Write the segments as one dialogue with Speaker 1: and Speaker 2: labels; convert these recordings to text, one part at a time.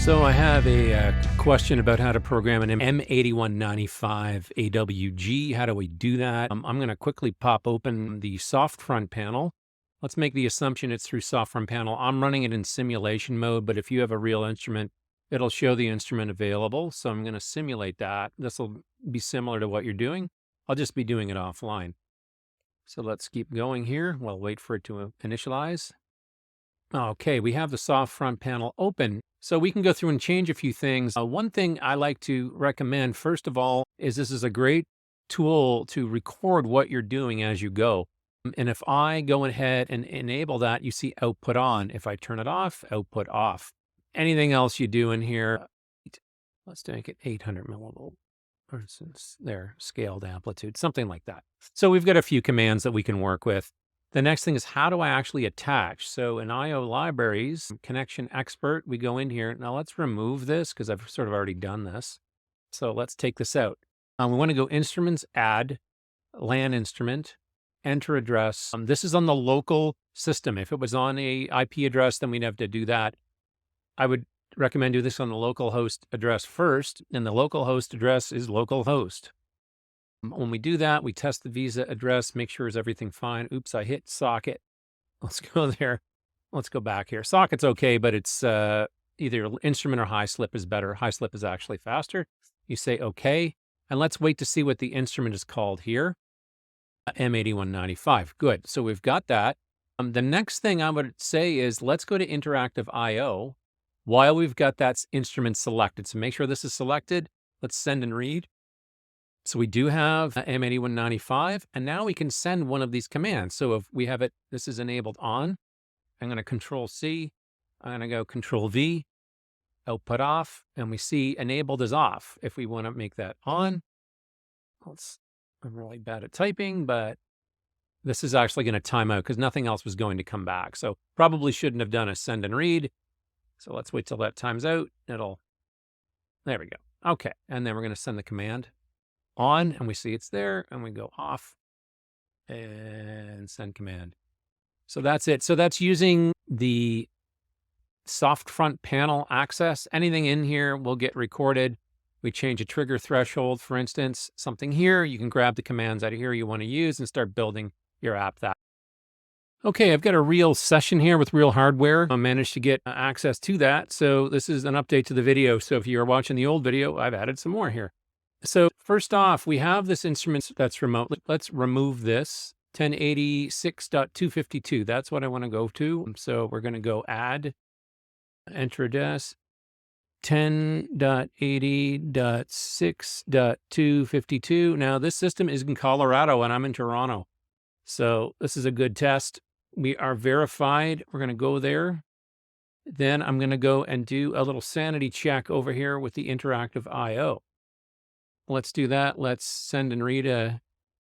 Speaker 1: So I have a question about how to program an M8195 AWG. How do we do that? I'm going to quickly pop open the soft front panel. Let's make the assumption it's through soft front panel. I'm running it in simulation mode, but if you have a real instrument, it'll show the instrument available. So I'm going to simulate that. This will be similar to what you're doing. I'll just be doing it offline. So let's keep going here. We'll wait for it to initialize. Okay, we have the soft front panel open. So we can go through and change a few things. One thing I like to recommend, first of all, is this is a great tool to record what you're doing as you go. And if I go ahead and enable that, you see output on. If I turn it off, output off. Anything else you do in here, let's make it 800 millivolt. For instance, there, scaled amplitude, something like that. So we've got a few commands that we can work with. The next thing is, how do I actually attach? So in IOLIBS, connection expert, we go in here. Now let's remove this because I've sort of already done this. So let's take this out. We want to go instruments, add, LAN instrument, enter address. This is on the local system. If it was on a IP address, then we'd have to do that. I would recommend do this on the local host address first, and the local host address is localhost. When we do that, we test the visa address, make sure is everything fine. Oops, I hit socket. Let's go there. Let's go back here. Socket's okay, but it's either instrument or high slip is better. High slip is actually faster. You say okay, and let's wait to see what the instrument is called here. M8195. Good. So we've got that. The next thing I would say is let's go to interactive I/O while we've got that instrument selected. So make sure this is selected. Let's send and read. So we do have M8195, and now we can send one of these commands. So if we have it, this is enabled on. I'm going to Control C. I'm going to go Control V, output off, and we see enabled is off. If we want to make that on, I'm really bad at typing, but this is actually going to time out because nothing else was going to come back. So probably shouldn't have done a send and read. So let's wait till that times out. There we go. Okay. And then we're going to send the command on, and we see it's there, and we go off and send command. So that's it. So that's using the soft front panel access. Anything in here will get recorded. We change a trigger threshold, for instance, something here. You can grab the commands out of here you want to use and start building your app that. Okay, I've got a real session here with real hardware. I managed to get access to that. So this is an update to the video. So if you're watching the old video, I've added some more here. So first off, we have this instrument that's remote. Let's remove this 1086.252. That's what I want to go to. So we're going to go add, enter address, 10.80.6.252. Now this system is in Colorado and I'm in Toronto. So this is a good test. We are verified. We're going to go there. Then I'm going to go and do a little sanity check over here with the interactive I/O. Let's do that. Let's send and read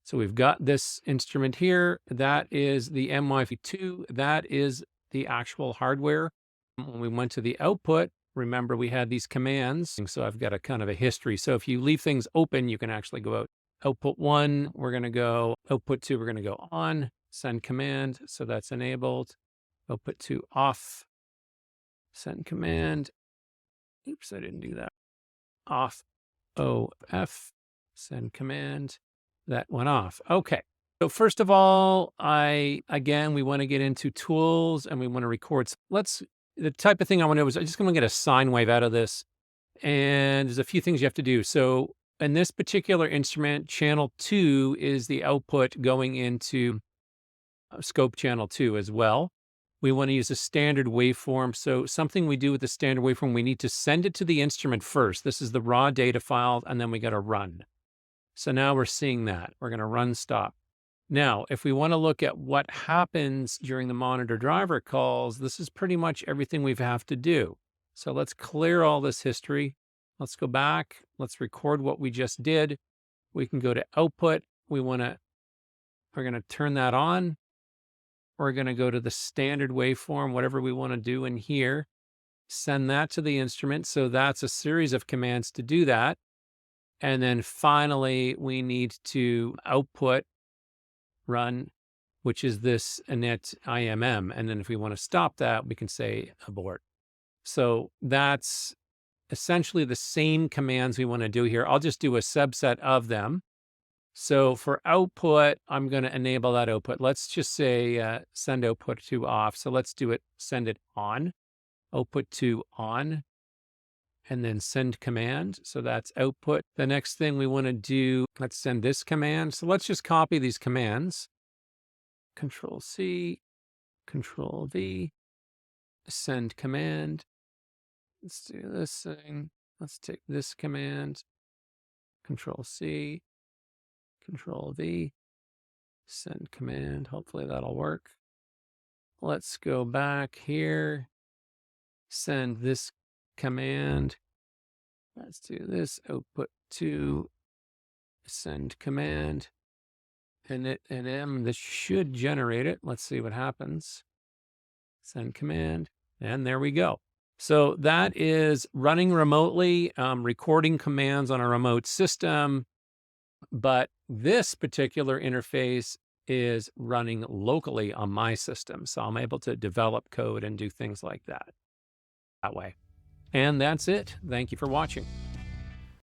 Speaker 1: so we've got this instrument here. That is the M82. That is the actual hardware. When we went to the output, remember we had these commands. So I've got a kind of a history. So if you leave things open, you can actually go out. Output 1, we're going to go. Output 2, we're going to go on. Send command. So that's enabled. Output 2 off. Send command. Oops, I didn't do that. Off. OF, send command, that went off. Okay. So first of all, we want to get into tools and we want to record. The type of thing I want to do is I'm just going to get a sine wave out of this. And there's a few things you have to do. So in this particular instrument, channel 2 is the output going into scope channel 2 as well. We want to use a standard waveform. So something we do with the standard waveform, we need to send it to the instrument first. This is the raw data file, and then we got to run. So now we're seeing that. We're going to run stop. Now, if we want to look at what happens during the monitor driver calls, this is pretty much everything we have to do. So let's clear all this history. Let's go back. Let's record what we just did. We can go to output. We're going to turn that on. We're going to go to the standard waveform, whatever we want to do in here, send that to the instrument. So that's a series of commands to do that. And then finally, we need to output run, which is this init IMM. And then if we want to stop that, we can say abort. So that's essentially the same commands we want to do here. I'll just do a subset of them. So for output, I'm going to enable that output. Let's just say send output to off. So let's do it, send it on, output to on, and then send command. So that's output. The next thing we want to do, let's send this command. So let's just copy these commands. Control C, Control V, send command. Let's do this thing. Let's take this command, Control C, Control V, send command. Hopefully that'll work. Let's go back here, send this command. Let's do this, output to send command. And this should generate it. Let's see what happens. Send command, and there we go. So that is running remotely, recording commands on a remote system. But this particular interface is running locally on my system. So I'm able to develop code and do things like that way. And that's it. Thank you for watching.